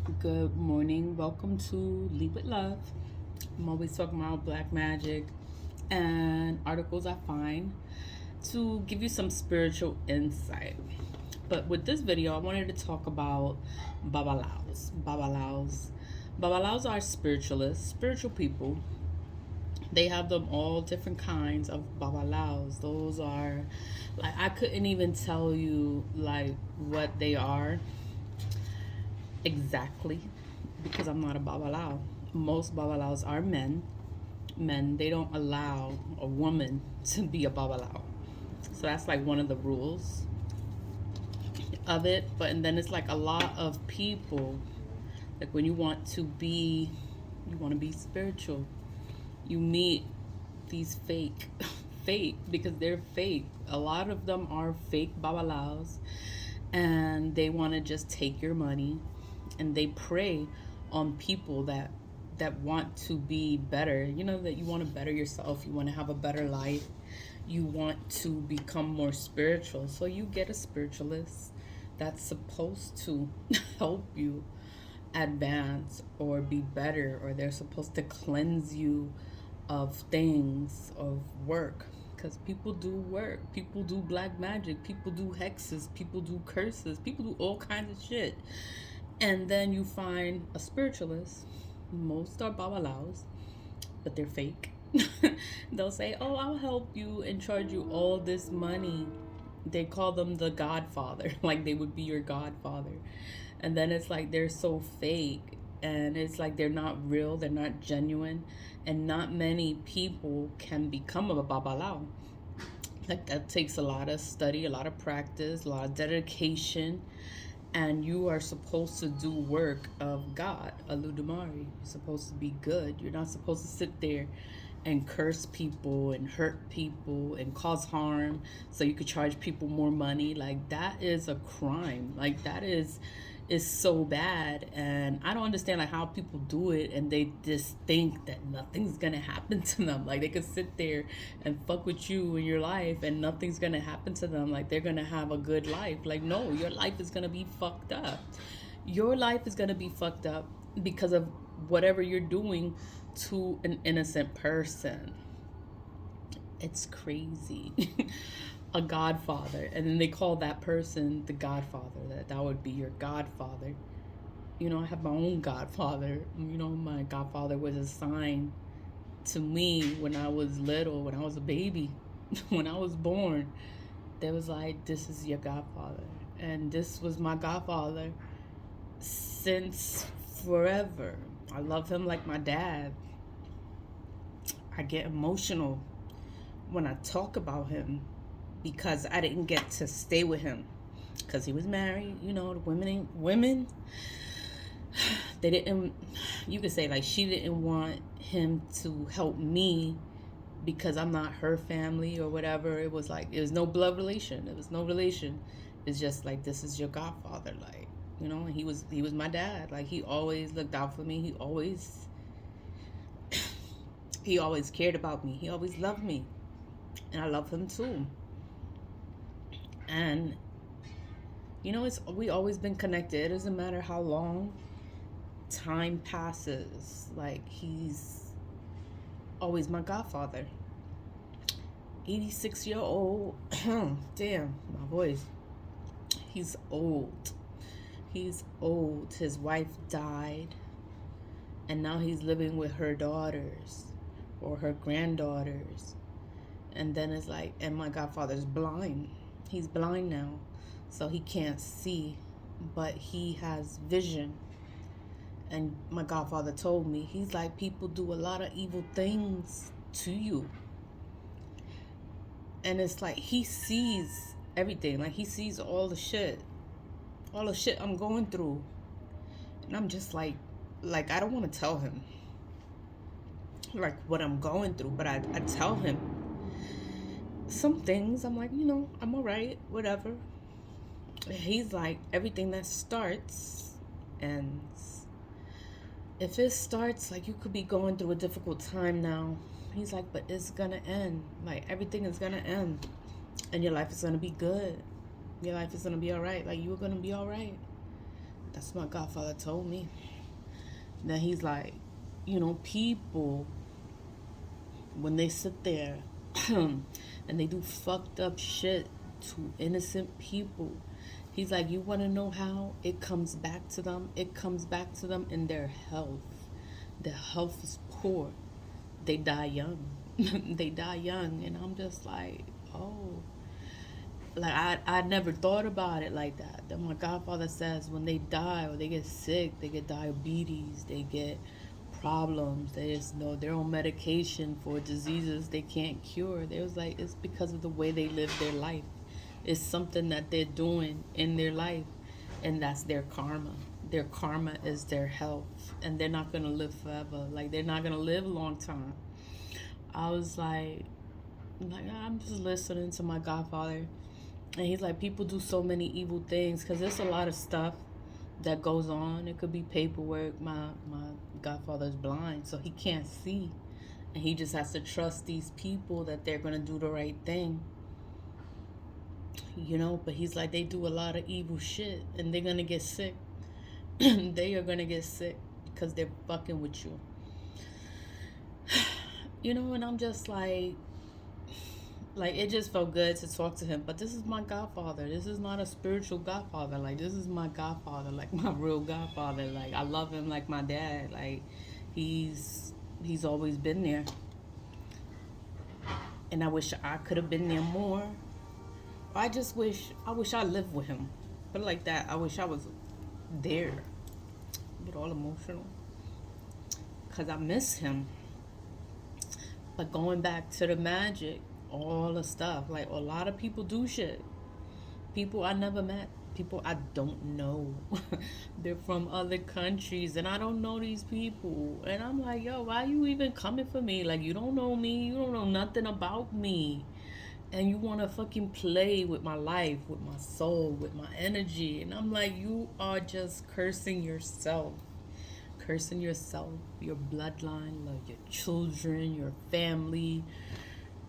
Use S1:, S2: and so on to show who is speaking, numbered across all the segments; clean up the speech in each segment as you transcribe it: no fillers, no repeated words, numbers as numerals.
S1: Good morning. Welcome to Lead with Love. I'm always talking about black magic and articles I find to give you some spiritual insight. But with this video, I wanted to talk about Babalawos. Babalawos are spiritualists, spiritual people. They have them all different kinds of Babalawos. Those are like I couldn't even tell you like what they are exactly because I'm not a babalao. Most babalaos are men. Men, they don't allow a woman to be a babalao. So that's like one of the rules of it. But and then it's like a lot of people, like when you want to be spiritual, you meet these fake because they're fake. A lot of them are fake babalaos, and they want to just take your money, and they prey on people that want to be better. You know, that you want to better yourself, you want to have a better life, you want to become more spiritual. So you get a spiritualist that's supposed to help you advance or be better, or they're supposed to cleanse you of things, of work, because people do work, people do black magic, people do hexes, people do curses, people do all kinds of shit. And then you find a spiritualist. Most are babalaos, but they're fake. They'll say, "Oh, I'll help you and charge you all this money." They call them the Godfather, like they would be your godfather. And then it's like they're so fake, and it's like they're not real, they're not genuine, and not many people can become a babalao. Like that takes a lot of study, a lot of practice, a lot of dedication, and you are supposed to do work of God, Aludamari. You're supposed to be good. You're not supposed to sit there and curse people and hurt people and cause harm so you could charge people more money. Like that is a crime. Like that is so bad, and I don't understand like how people do it and they just think that nothing's gonna happen to them. Like they could sit there and fuck with you in your life and nothing's gonna happen to them. Like they're gonna have a good life. Like no, your life is gonna be fucked up. Your life is gonna be fucked up because of whatever you're doing to an innocent person. It's crazy. A godfather, and then they call that person the godfather. That would be your godfather. You know, I have my own godfather. You know, my godfather was assigned to me when I was little, when I was a baby, when I was born. They was like, "This is your godfather," and this was my godfather since forever. I love him like my dad. I get emotional when I talk about him because I didn't get to stay with him because he was married. You know, the women, they didn't, you could say like she didn't want him to help me because I'm not her family or whatever. It was like, it was no blood relation. It was no relation. It's just like, this is your godfather. Like, you know, and he was my dad. Like he always looked out for me. He always cared about me. He always loved me. And I love him too. And you know, it's we always been connected. It doesn't matter how long time passes. Like he's always my godfather. 86-year old. Damn, my voice. He's old. He's old. His wife died, and now he's living with her daughters or her granddaughters. And then it's like, and my godfather's blind. He's blind now, so he can't see, but he has vision. And my godfather told me, he's like, people do a lot of evil things to you. And it's like, he sees everything. Like, he sees all the shit I'm going through. And I'm just like I don't want to tell him, like, what I'm going through, but I tell him some things. I'm like, you know, I'm all right, whatever. He's like, everything that starts ends. If it starts, like, you could be going through a difficult time now. He's like, but it's gonna end. Like, everything is gonna end. And your life is gonna be good. Your life is gonna be all right. Like, you're gonna be all right. That's what my godfather told me. Then he's like, people, when they sit there and they do fucked up shit to innocent people, he's like, you want to know how it comes back to them? It comes back to them in their health. Their health is poor. They die young. They die young. And I'm just like, oh. Like, I never thought about it like that. Then my godfather says when they die or they get sick, they get diabetes, they get problems, they just know they're on medication for diseases they can't cure. They was like, it's because of the way they live their life. It's something that they're doing in their life, and that's their karma. Their karma is their health, and they're not gonna live forever. Like, they're not gonna live a long time. I was like I'm just listening to my godfather, and he's like, people do so many evil things because there's a lot of stuff that goes on. It could be paperwork. My godfather's blind, so he can't see, and he just has to trust these people that they're gonna do the right thing. But he's like, they do a lot of evil shit, and they're gonna get sick. They are gonna get sick because they're fucking with you. And I'm just like it just felt good to talk to him. But this is my godfather. This is not a spiritual godfather. Like, this is my godfather, like my real godfather. Like, I love him like my dad. Like, he's always been there. And I wish I could have been there more. I wish I lived with him. Put it like that. I wish I was there. I get all emotional because I miss him. But going back to the magic, all the stuff, like, a lot of people do shit. People I never met, people I don't know. They're from other countries, and I don't know these people. And I'm like, yo, why you even coming for me? Like, you don't know me, you don't know nothing about me, and you want to fucking play with my life, with my soul, with my energy. And I'm like, you are just cursing yourself. Cursing yourself, your bloodline, like your children, your family,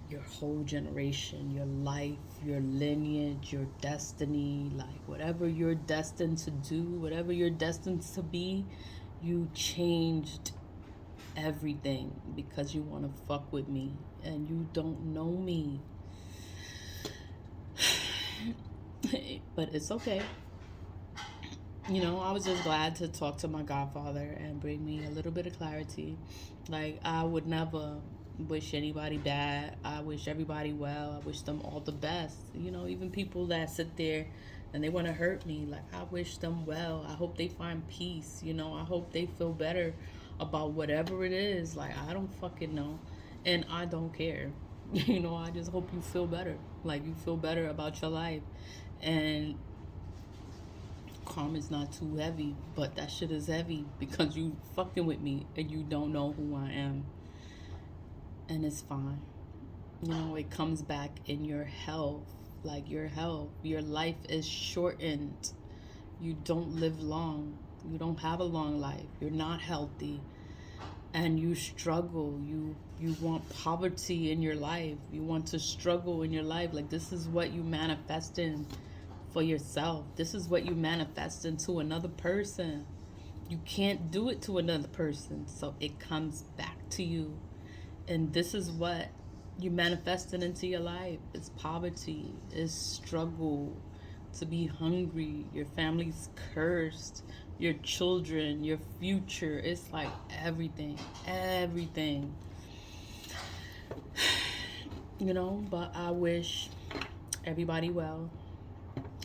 S1: your whole generation, your life, your lineage, your destiny. Like, whatever you're destined to do, whatever you're destined to be, you changed everything because you want to fuck with me, and you don't know me. But it's okay. I was just glad to talk to my godfather and bring me a little bit of clarity. Like, I would never wish anybody bad. I wish everybody well. I wish them all the best. Even people that sit there and they want to hurt me, like, I wish them well. I hope they find peace. I hope they feel better about whatever it is. Like, I don't fucking know. And I don't care. I just hope you feel better. Like, you feel better about your life. And karma's not too heavy, but that shit is heavy because you fucking with me and you don't know who I am. And it's fine. It comes back in your health. Like, your health, your life is shortened. You don't live long. You don't have a long life. You're not healthy, and you struggle. You want poverty in your life. You want to struggle in your life. Like, this is what you manifest in for yourself. This is what you manifest into another person. You can't do it to another person, so it comes back to you. And this is what you manifested into your life. It's poverty, it's struggle, to be hungry, your family's cursed, your children, your future. It's like everything. But I wish everybody well.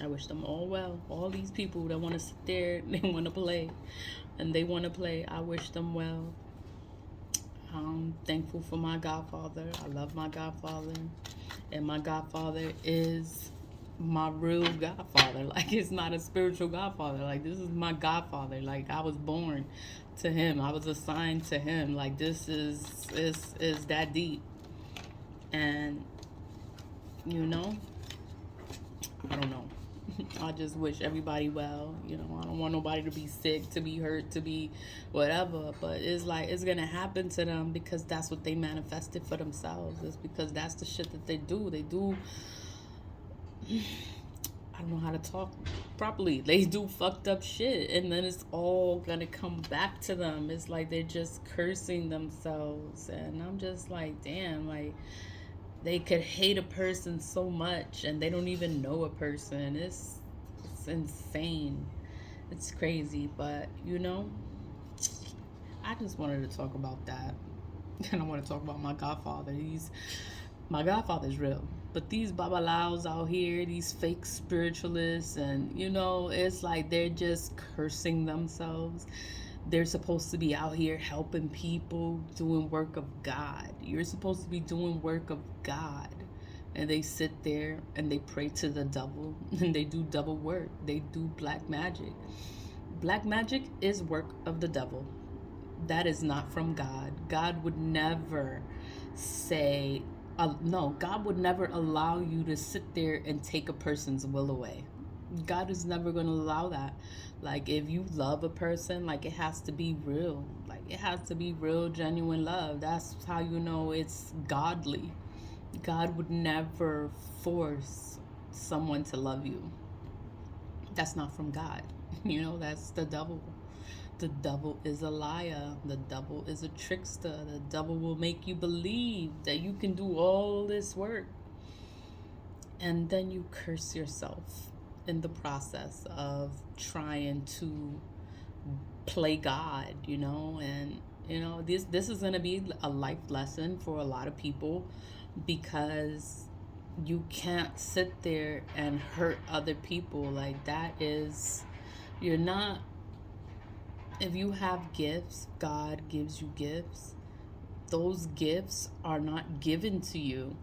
S1: I wish them all well. All these people that want to sit there, they want to play, and they want to play. I wish them well. I'm thankful for my godfather. I love my godfather, and my godfather is my real godfather. Like, it's not a spiritual godfather. Like, this is my godfather. Like, I was born to him. I was assigned to him. Like, this is that deep. And I don't know. I just wish everybody well. I don't want nobody to be sick, to be hurt, to be whatever. But it's like, it's going to happen to them because that's what they manifested for themselves. It's because that's the shit that they do. I don't know how to talk properly. They do fucked up shit, and then it's all gonna come back to them. It's like they're just cursing themselves, and I'm just like, damn, like they could hate a person so much, and they don't even know a person. It's insane. It's crazy, but I just wanted to talk about that, and I want to talk about my godfather. My godfather's real. But these Babalawos out here, these fake spiritualists, and it's like they're just cursing themselves. They're supposed to be out here helping people, doing work of God. You're supposed to be doing work of God. And they sit there and they pray to the devil and they do double work. They do black magic. Black magic is work of the devil. That is not from God. God would never say, no, God would never allow you to sit there and take a person's will away. God is never going to allow that. Like, if you love a person, like, it has to be real. Like, it has to be real, genuine love. That's how you know it's godly. God would never force someone to love you. That's not from God. That's the devil. The devil is a liar. The devil is a trickster. The devil will make you believe that you can do all this work. And then you curse yourself in the process of trying to play God, and this is going to be a life lesson for a lot of people, because you can't sit there and hurt other people. Like, you're not. If you have gifts, God gives you gifts. Those gifts are not given to you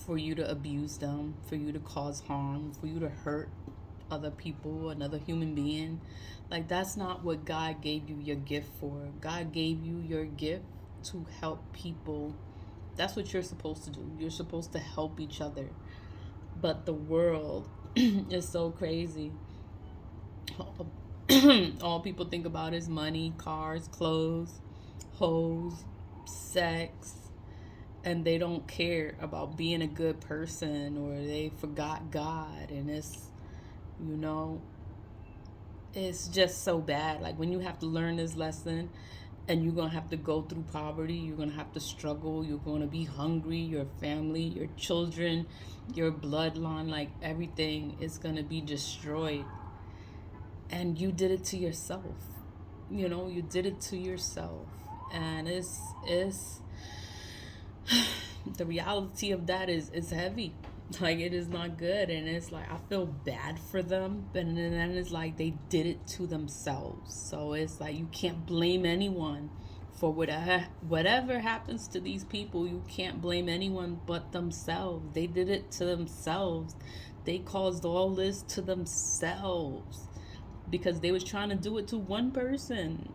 S1: for you to abuse them, for you to cause harm, for you to hurt other people, another human being. Like, that's not what God gave you your gift for. God gave you your gift to help people. That's what you're supposed to do. You're supposed to help each other. But the world is so crazy. All people think about is money, cars, clothes, hoes, sex, and they don't care about being a good person, or they forgot God. And you know it's just so bad. Like, when you have to learn this lesson, and you're gonna have to go through poverty, you're gonna have to struggle, you're gonna be hungry, your family, your children, your bloodline, like, everything is gonna be destroyed. And you did it to yourself. You did it to yourself. And it's the reality of that is heavy. Like, it is not good. And it's like, I feel bad for them, but then it's like they did it to themselves. So it's like, you can't blame anyone for whatever happens to these people. You can't blame anyone but themselves. They did it to themselves. They caused all this to themselves, because they was trying to do it to one person,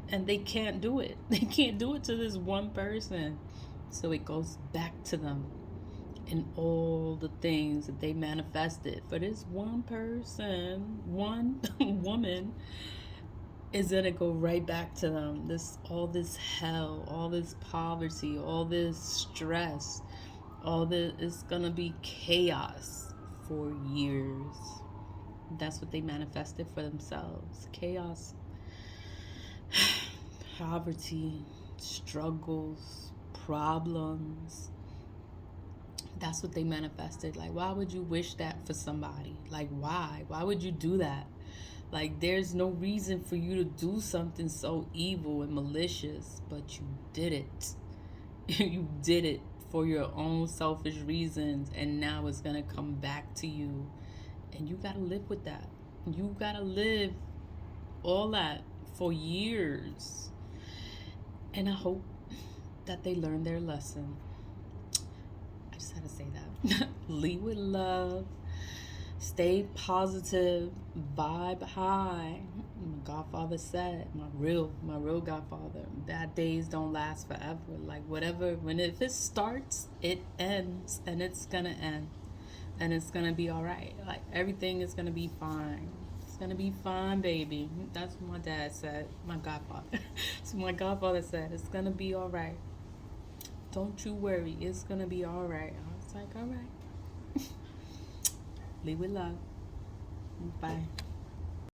S1: and they can't do it. They can't do it to this one person. So it goes back to them, and all the things that they manifested for this one person, one woman, is gonna go right back to them. All this hell, all this poverty, all this stress, all this is gonna be chaos for years. That's what they manifested for themselves. Chaos, poverty, struggles, problems. That's what they manifested. Like, why would you wish that for somebody? Like, why? Why would you do that? Like, there's no reason for you to do something so evil and malicious, but you did it. You did it for your own selfish reasons, and now it's gonna come back to you. And you gotta live with that. You gotta live all that for years. And I hope that they learn their lesson. I just had to say that. Lead with love. Stay positive. Vibe high. My godfather said, my real godfather, bad days don't last forever. Like, whatever, if it starts, it ends, and it's gonna end. And it's gonna be all right. Like, everything is gonna be fine. It's gonna be fine, baby. That's what my dad said. My godfather. So my godfather said, it's gonna be all right. Don't you worry. It's gonna be all right. I was like, all right. Lead with love. Bye.